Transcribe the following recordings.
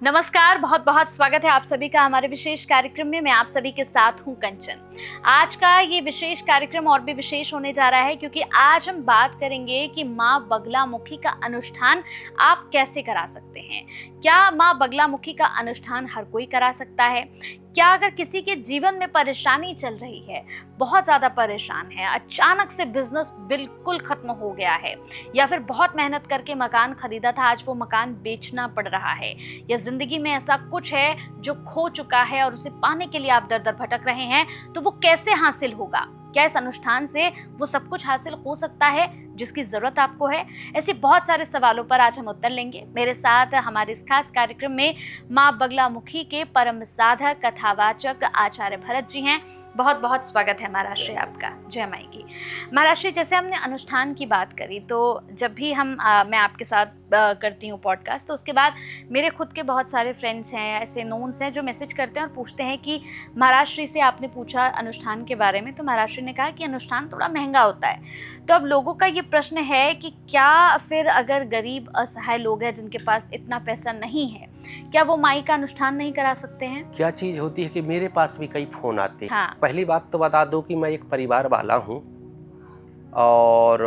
नमस्कार, बहुत बहुत स्वागत है आप सभी का हमारे विशेष कार्यक्रम में। मैं आप सभी के साथ हूं कंचन। आज का ये विशेष कार्यक्रम और भी विशेष होने जा रहा है क्योंकि आज हम बात करेंगे कि माँ बगलामुखी का अनुष्ठान आप कैसे करा सकते हैं। क्या माँ बगलामुखी का अनुष्ठान हर कोई करा सकता है? क्या अगर किसी के जीवन में परेशानी चल रही है, बहुत ज़्यादा परेशान है, अचानक से बिजनेस बिल्कुल खत्म हो गया है, या फिर बहुत मेहनत करके मकान खरीदा था, आज वो मकान बेचना पड़ रहा है, या जिंदगी में ऐसा कुछ है जो खो चुका है और उसे पाने के लिए आप दर दर भटक रहे हैं, तो वो कैसे हासिल होगा? क्या इस अनुष्ठान से वो सब कुछ हासिल हो सकता है जिसकी जरूरत आपको है? ऐसे बहुत सारे सवालों पर आज हम उत्तर लेंगे। मेरे साथ हमारे इस खास कार्यक्रम में माँ बगलामुखी के परम साधक कथावाचक आचार्य भरत जी हैं। बहुत बहुत स्वागत है महाराज श्री आपका। जय माई की। महाराज श्री, जैसे हमने अनुष्ठान की बात करी, तो जब भी मैं आपके साथ करती हूँ पॉडकास्ट, तो उसके बाद मेरे खुद के बहुत सारे फ्रेंड्स हैं, ऐसे नोन्स हैं जो मैसेज करते हैं और पूछते हैं कि महाराज श्री से आपने पूछा अनुष्ठान के बारे में, तो महाराज श्री ने कहा कि अनुष्ठान थोड़ा महंगा होता है। तो अब लोगों का ये प्रश्न है कि क्या फिर अगर गरीब असहाय लोग हैं जिनके पास इतना पैसा नहीं है, क्या वो माई का अनुष्ठान नहीं करा सकते हैं? क्या चीज होती है कि मेरे पास भी कई फोन आते हैं। हाँ। पहली बात तो बता दो कि मैं एक परिवार वाला हूँ और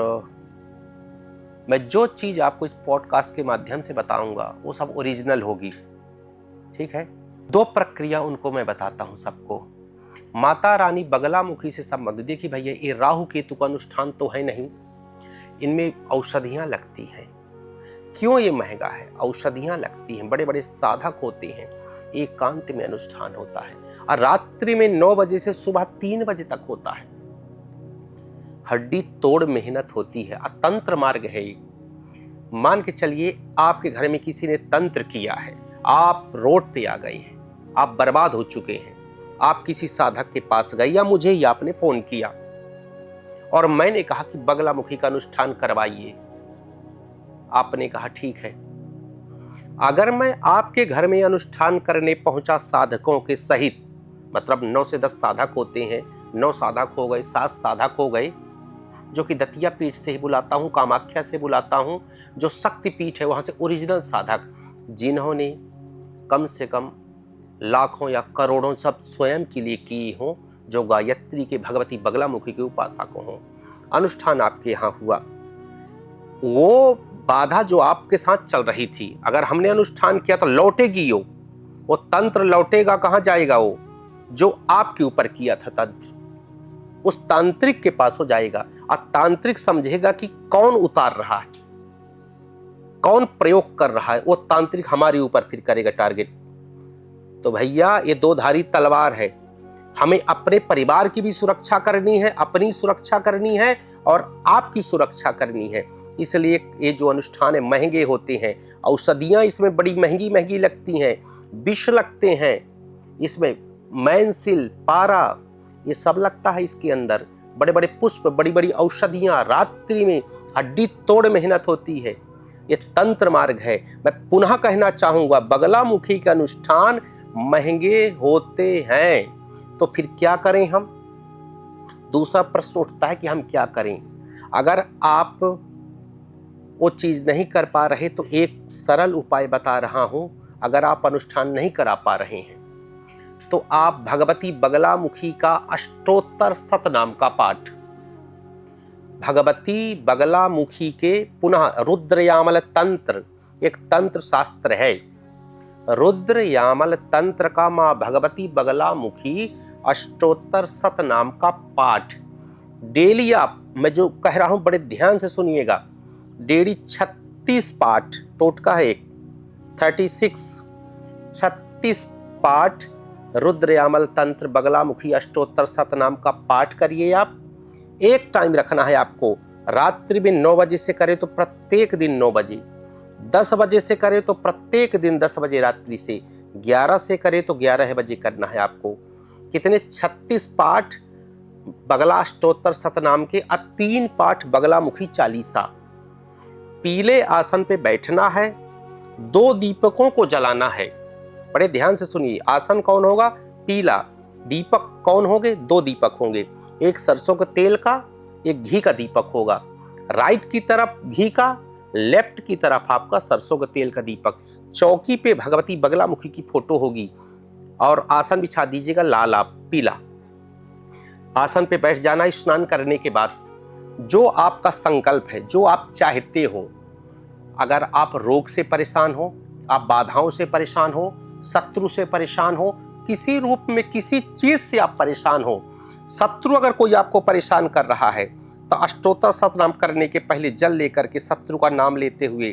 मैं जो चीज आपको इस पॉडकास्ट के माध्यम से बताऊंगा वो सब ओरिजिनल होगी। ठीक है, दो प्रक्रिया उनको मैं बताता हूँ सबको। माता रानी बगलामुखी से संबंध, देखिए भैया, ये राहु केतु का अनुष्ठान तो है नहीं, इनमें औषधियां लगती हैं। क्यों ये महंगा है? औषधियां लगती हैं, बड़े बड़े साधक होते हैं, एकांत में अनुष्ठान होता है और रात्रि में 9 बजे से सुबह 3 बजे तक होता है। हड्डी तोड़ मेहनत होती है, अतंत्र मार्ग है ये। मान के चलिए आपके घर में किसी ने तंत्र किया है, आप रोड पे आ गए हैं, आप बर्बाद हो चुके हैं, आप किसी साधक के पास गए या मुझे ही आपने फोन किया और मैंने कहा कि बगलामुखी का अनुष्ठान करवाइए। आपने कहा ठीक है। अगर मैं आपके घर में अनुष्ठान करने पहुंचा साधकों के सहित, मतलब 9 से 10 साधक होते हैं, 9 साधक हो गए, 7 साधक हो गए, जो कि दतिया पीठ से ही बुलाता हूं, कामाख्या से बुलाता हूं, जो शक्ति पीठ है वहां से ओरिजिनल साधक, जिन्होंने कम से कम लाखों या करोड़ों सब स्वयं के लिए किए हों, जो गायत्री के भगवती बगलामुखी के उपासक हों। अनुष्ठान आपके यहाँ हुआ, वो बाधा जो आपके साथ चल रही थी, अगर हमने अनुष्ठान किया तो लौटेगी वो तंत्र लौटेगा, कहाँ जाएगा? वो जो आपके ऊपर किया था तंत्र, उस तांत्रिक के पास हो जाएगा और तांत्रिक समझेगा कि कौन उतार रहा है, कौन प्रयोग कर रहा है, वो तांत्रिक हमारे ऊपर फिर करेगा टारगेट। तो भैया, ये दो धारी तलवार है। हमें अपने परिवार की भी सुरक्षा करनी है, अपनी सुरक्षा करनी है और आपकी सुरक्षा करनी है। इसलिए ये जो अनुष्ठान है महंगे होते हैं। औषधियां इसमें बड़ी महंगी महंगी लगती हैं, विष लगते हैं इसमें, मैनसिल, पारा, ये सब लगता है इसके अंदर, बड़े बड़े पुष्प, बड़ी बड़ी औषधियां, रात्रि में हड्डी तोड़ मेहनत होती है। ये तंत्र मार्ग है। मैं पुनः कहना चाहूंगा, बगलामुखी के अनुष्ठान महंगे होते हैं। तो फिर क्या करें हम? दूसरा प्रश्न उठता है कि हम क्या करें। अगर आप वो चीज नहीं कर पा रहे तो एक सरल उपाय बता रहा हूं। अगर आप अनुष्ठान नहीं करा पा रहे हैं तो आप भगवती बगलामुखी का अष्टोत्तर शतनाम का पाठ, भगवती बगलामुखी के पुनः रुद्र यामल तंत्र, एक तंत्र शास्त्र है, रुद्र यामल तंत्र का मां भगवती बगलामुखी अष्टोत्तर शतनाम का पाठ डेली आप, मैं जो कह रहा हूं बड़े ध्यान से सुनिएगा, डेली 36 पाठ, टोटका है एक 36 पाठ रुद्र यामल तंत्र बगलामुखी अष्टोत्तर शतनाम का पाठ करिए आप। एक टाइम रखना है आपको, रात्रि में 9 बजे से करें तो प्रत्येक दिन 9 बजे, 10 बजे से करें तो प्रत्येक दिन 10 बजे रात्रि से, 11 से करें तो 11 बजे करना है आपको। कितने? 36 पाठ बगला अष्टोत्तर शतनाम के, 3 पाठ बगलामुखी चालीसा। पीले आसन पे बैठना है, 2 दीपकों को जलाना है। बड़े ध्यान से सुनिए, आसन कौन होगा? पीला। दीपक कौन होंगे? 2 दीपक होंगे, एक सरसों के तेल का, एक घी का दीपक होगा। राइट की तरफ घी का, लेफ्ट की तरफ आपका सरसों के तेल का दीपक, चौकी पे भगवती बगलामुखी की फोटो होगी और आसन बिछा दीजिएगा लाल आप पीला। आसन पे बैठ जाना। स्नान करने के बाद जो आपका संकल्प है, जो आप चाहते हो, अगर आप रोग से परेशान हो, आप बाधाओं से परेशान हो, शत्रु से परेशान हो, किसी रूप में किसी चीज से आप परेशान हो, शत्रु अगर कोई आपको परेशान कर रहा है तो अष्टोत्तर शतनाम करने के पहले जल लेकर के शत्रु का नाम लेते हुए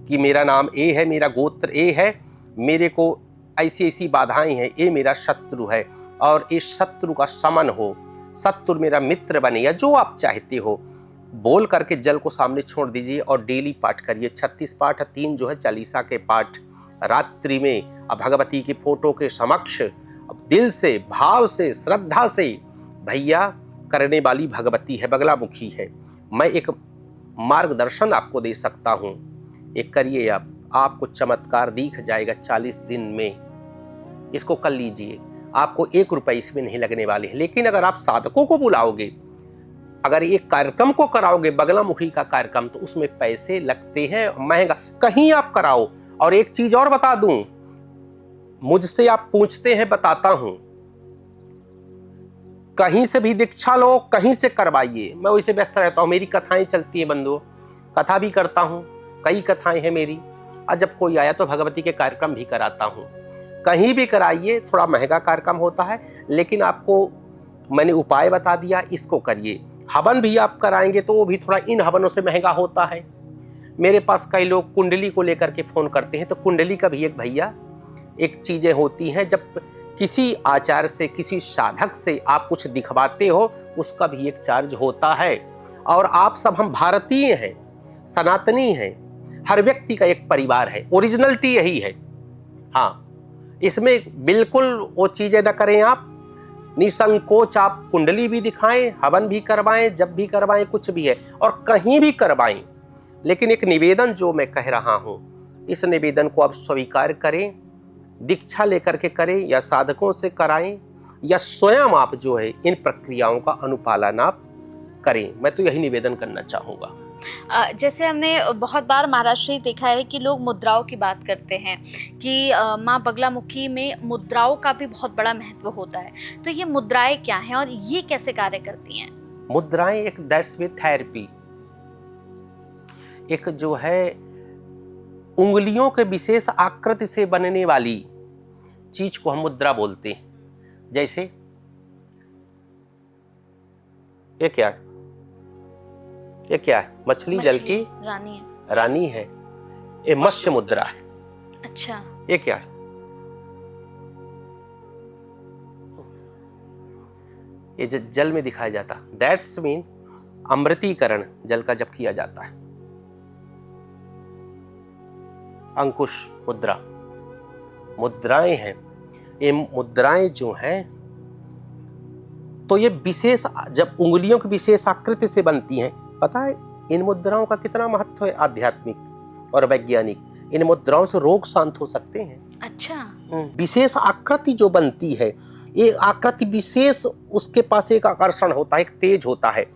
कि मेरा नाम ए है, मेरा गोत्र ए है, मेरे को ऐसी ऐसी बाधाएं हैं, ये मेरा शत्रु है और इस शत्रु का शमन हो, शत्रु मेरा मित्र बने, या जो आप चाहते हो बोल करके जल को सामने छोड़ दीजिए और डेली पाठ करिए। 36 पाठ, 3 जो है चालीसा के पाठ रात्रि में अब भगवती की फोटो के समक्ष अब दिल से, भाव से, श्रद्धा से भैया करने वाली भगवती है, बगलामुखी है। मैं एक मार्गदर्शन आपको दे सकता हूँ, एक करिए आप, आपको चमत्कार दिख जाएगा 40 दिन में। इसको कर लीजिए, आपको 1 रुपए इसमें नहीं लगने वाले हैं। लेकिन अगर आप साधकों को बुलाओगे, अगर एक कार्यक्रम को कराओगे बगलामुखी का कार्यक्रम, तो उसमें पैसे लगते हैं महंगा। कहीं आप कराओ। और एक चीज और बता दूं, मुझसे आप पूछते हैं, बताता हूं, कहीं से भी दीक्षा लो, कहीं से करवाइए, मैं वैसे व्यस्त रहता हूं। मेरी कथाएं चलती है बंधुओं, कथा भी करता हूं, कई कथाएं हैं मेरी। और जब कोई आया तो भगवती के कार्यक्रम भी कराता हूं। कहीं भी कराइए, थोड़ा महंगा कार्यक्रम होता है, लेकिन आपको मैंने उपाय बता दिया, इसको करिए। हवन भी आप कराएंगे तो वो भी थोड़ा इन हवनों से महंगा होता है। मेरे पास कई लोग कुंडली को लेकर के फोन करते हैं, तो कुंडली का भी एक भैया एक चीजें होती हैं, जब किसी आचार्य से, किसी साधक से आप कुछ दिखवाते हो, उसका भी एक चार्ज होता है। और आप सब, हम भारतीय हैं, सनातनी हैं, हर व्यक्ति का एक परिवार है, ओरिजिनलिटी यही है। हाँ, इसमें बिल्कुल वो चीजें न करें आप, निसंकोच आप कुंडली भी दिखाएं, हवन भी करवाएं, जब भी करवाएं, कुछ भी है, और कहीं भी करवाएं। लेकिन एक निवेदन जो मैं कह रहा हूं, इस निवेदन को आप स्वीकार करें, दीक्षा लेकर के करें, या साधकों से कराएं, या स्वयं आप जो है इन प्रक्रियाओं का अनुपालन आप करें। मैं तो यही निवेदन करना चाहूँगा। जैसे हमने बहुत बार महाराष्ट्र ही देखा है कि लोग मुद्राओं की बात करते हैं कि माँ बगलामुखी में मुद्राओं का भी बहुत बड़ा महत्व होता है। तो ये मुद्राएं क्या हैं और ये कैसे कार्य करती हैं? मुद्राएं एक दैट्स विद थेरेपी, एक जो है उंगलियों के विशेष आकृति से बनने वाली चीज को हम मुद्रा बोलते हैं। जैसे ये क्या है? ये क्या है? मछली जल की रानी है। ये मत्स्य मुद्रा है। अच्छा, ये क्या है? ये जल में दिखाया जाता, दैट्स मीन अमृतीकरण जल का जब किया जाता है। अंकुश मुद्रा, मुद्राएं हैं। ये मुद्राएं जो हैं, तो ये विशेष, जब उंगलियों की विशेष आकृति से बनती हैं, पता है इन मुद्राओं का कितना महत्व है आध्यात्मिक और वैज्ञानिक। इन मुद्राओं से रोग शांत हो सकते हैं। अच्छा, विशेष आकृति जो बनती है, ये आकृति विशेष, उसके पास एक आकर्षण होता है, एक तेज होता है,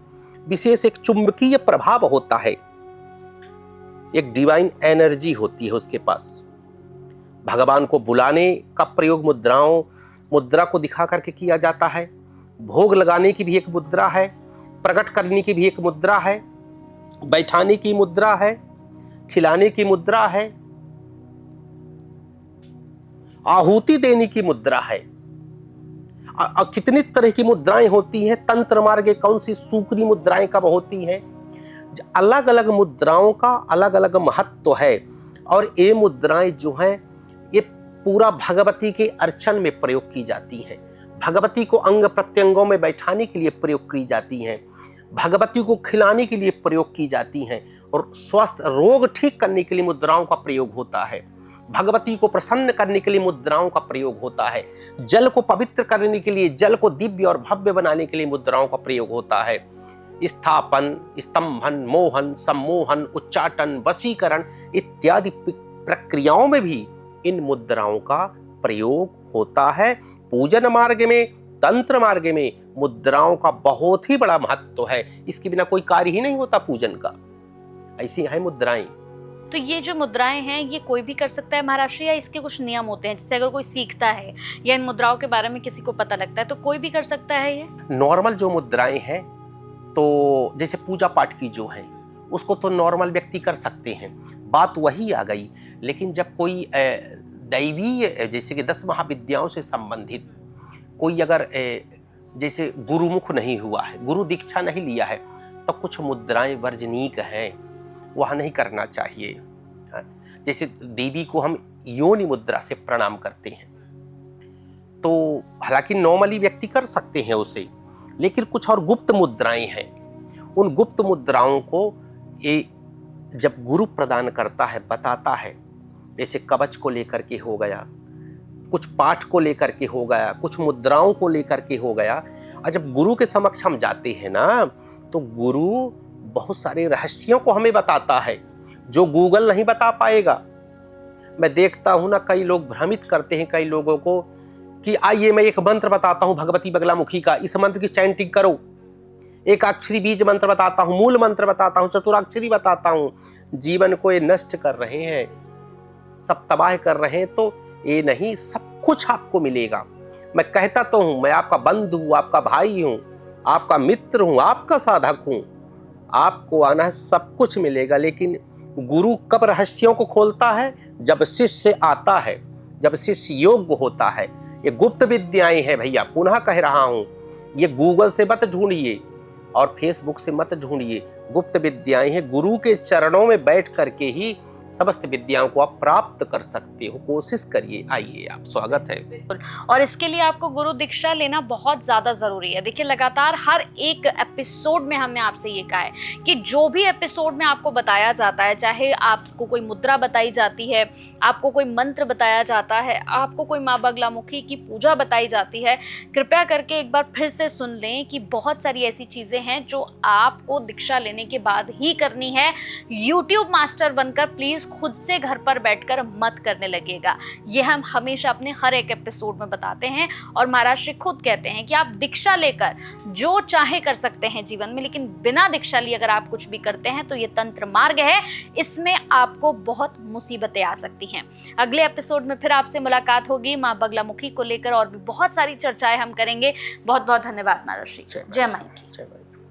विशेष एक चुंबकीय प्रभाव होता है, एक डिवाइन एनर्जी होती है उसके पास। भगवान को बुलाने का प्रयोग मुद्रा को दिखा करके किया जाता है। भोग लगाने की भी एक मुद्रा है, प्रकट करने की भी एक मुद्रा है, बैठाने की मुद्रा है, खिलाने की मुद्रा है, आहुति देने की मुद्रा है। कितनी तरह की मुद्राएं होती हैं। तंत्र मार्ग कौन सी सूक्री मुद्राएं कब होती हैं। अलग अलग मुद्राओं का अलग अलग महत्व है। और ये मुद्राएं जो हैं, ये पूरा भगवती के अर्चन में प्रयोग की जाती हैं। भगवती को अंग प्रत्यंगों में बैठाने के लिए प्रयोग की जाती हैं, भगवती को खिलाने के लिए प्रयोग की जाती हैं, और स्वस्थ रोग ठीक करने के लिए मुद्राओं का प्रयोग होता है। भगवती को प्रसन्न करने के लिए मुद्राओं का प्रयोग होता है। जल को पवित्र करने के लिए, जल को दिव्य और भव्य बनाने के लिए मुद्राओं का प्रयोग होता है। स्थापन, स्तंभन, मोहन, सम्मोहन, उच्चाटन, वशीकरण इत्यादि प्रक्रियाओं में भी इन मुद्राओं का प्रयोग होता है। पूजन मार्ग में, तंत्र मार्ग में मुद्राओं का बहुत ही बड़ा महत्व है। इसके बिना कोई कार्य ही नहीं होता पूजन का। ऐसी है मुद्राएं। तो ये जो मुद्राएं हैं ये कोई भी कर सकता है महाराष्ट्र, या इसके कुछ नियम होते हैं? जैसे अगर कोई सीखता है या इन मुद्राओं के बारे में किसी को पता लगता है तो कोई भी कर सकता है ये? नॉर्मल जो मुद्राएं हैं, तो जैसे पूजा पाठ की जो है उसको तो नॉर्मल व्यक्ति कर सकते हैं, बात वही आ गई। लेकिन जब कोई दैवीय, जैसे कि 10 महाविद्याओं से संबंधित कोई अगर जैसे गुरुमुख नहीं हुआ है, गुरु दीक्षा नहीं लिया है, तो कुछ मुद्राएं वर्जनीक हैं, वह नहीं करना चाहिए। जैसे देवी को हम योनि मुद्रा से प्रणाम करते हैं, तो हालांकि नॉर्मली व्यक्ति कर सकते हैं उसे, लेकिन कुछ और गुप्त मुद्राएं हैं। उन गुप्त मुद्राओं को ये जब गुरु प्रदान करता है, बताता है, जैसे कवच को लेकर के हो गया, कुछ पाठ को लेकर के हो गया, कुछ मुद्राओं को लेकर के हो गया, और जब गुरु के समक्ष हम जाते हैं ना, तो गुरु बहुत सारे रहस्यों को हमें बताता है जो गूगल नहीं बता पाएगा। मैं देखता हूं ना, कई लोग भ्रमित करते हैं कई लोगों को कि आइए मैं एक मंत्र बताता हूं भगवती बगलामुखी का, इस मंत्र की चैंटिंग करो। एक अक्षरी बीज मंत्र बताता हूं, मूल मंत्र बताता हूं, चतुराक्षरी बताता हूं। जीवन को ये नष्ट कर रहे हैं, सब तबाह कर रहे हैं। तो ये नहीं, सब कुछ आपको मिलेगा। मैं कहता तो हूं, मैं आपका बंधु हूं, आपका भाई हूं, आपका मित्र हूं, आपका साधक हूं। आपको आना है, सब कुछ मिलेगा। लेकिन गुरु कब रहस्यों को खोलता है? जब शिष्य आता है, जब शिष्य योग्य होता है। ये गुप्त विद्याएं हैं भैया, पुनः कह रहा हूं, ये गूगल से मत ढूंढिए और फेसबुक से मत ढूंढिए। गुप्त विद्याएं हैं, गुरु के चरणों में बैठ करके ही समस्त विद्याओं को आप प्राप्त कर सकते हो। कोशिश करिए, आइए, आप स्वागत है। बिल्कुल। और इसके लिए आपको गुरु दीक्षा लेना बहुत ज़्यादा ज़रूरी है। देखिए, लगातार हर एक एपिसोड में हमने आपसे ये कहा है कि जो भी एपिसोड में आपको बताया जाता है, चाहे आपको कोई मुद्रा बताई जाती है, आपको कोई मंत्र बताया जाता है, आपको कोई माँ बगलामुखी की पूजा बताई जाती है, कृपया करके एक बार फिर से सुन लें कि बहुत सारी ऐसी चीज़ें हैं जो आपको दीक्षा लेने के बाद ही करनी है। यूट्यूब मास्टर बनकर प्लीज़ खुद से घर पर बैठकर मत करने लगेगा। ये हम हमेशा अपने हर एक एपिसोड में बताते हैं, और महाराज श्री खुद कहते हैं कि आप दीक्षा लेकर जो चाहे कर सकते हैं जीवन में, लेकिन बिना दीक्षा लिए अगर आप कुछ भी करते हैं तो ये तंत्र मार्ग है, इसमें आपको बहुत मुसीबतें आ सकती हैं। अगले एपिसोड में फिर आपसे मुलाकात होगी, माँ बगलामुखी को लेकर और भी बहुत सारी चर्चाएं हम करेंगे। बहुत बहुत धन्यवाद महाराज श्री। जय माई की।